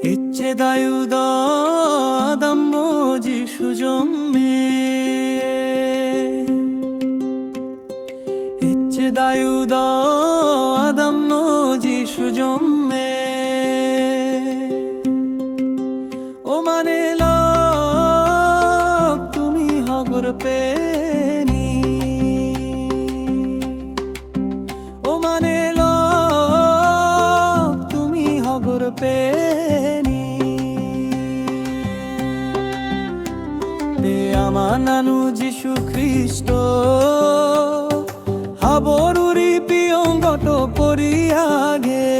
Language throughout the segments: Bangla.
이ච්제다유다 아담모지 수정매 이ච්제다유다 아담모지 수정매 오만의 럭 তুমি হগর পেনি ওমানে লক তুমি হগর পেনি দে আমার নানু যিশু খ্রিস্ট হাবরুরি পিয়ঙ্গট পরিয়াগে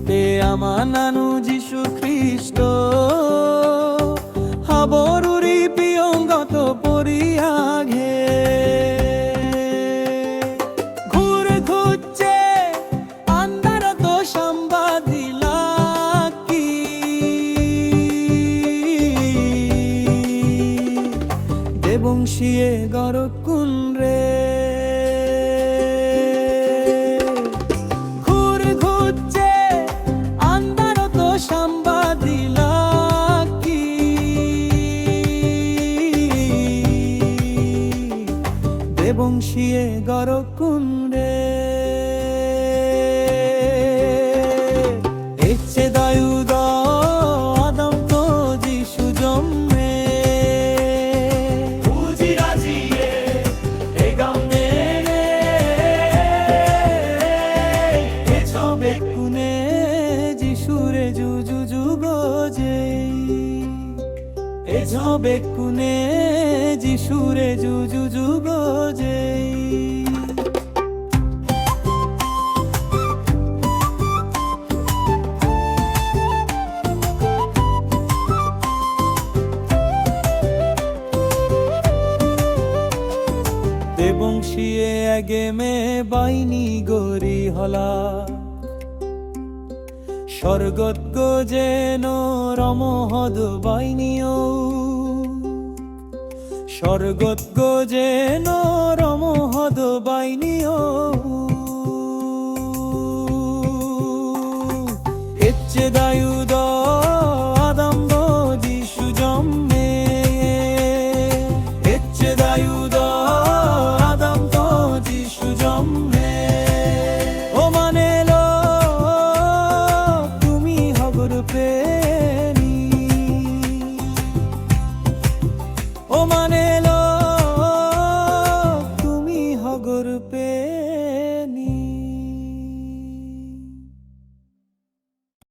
দে আমার নানু যিশু খ্রিস্ট হাবরুরি পিয়ঙ্গট পরিয়াগে ঘুরে ঘুরছে আন্ধার তো সাম্বাদিলা কি দেবংশিয়ে গরকুন রে ঘুরে ঘুরছে আন্ধার তো সাম্বাদিলা কি দেবংশিয়ে গরকুন রে 이ච්제다유다 아담도 지수 점매 부지라지에 애감내네 애처백군에 지수레 주주주거제이 애처백군에 지수레 주주주거제이 দেবংশিয়ে এগেমে বাইনি গরি হলা স্বর্গত গজেন রমহদ বাইনিও স্বর্গত গজেন রমহদ বাইনিও ইচ্ছেদায়ুদ আদম্ব যিশু জন্মে ইচ্ছেদায়ুদ আদম্ব যিশু জন্মে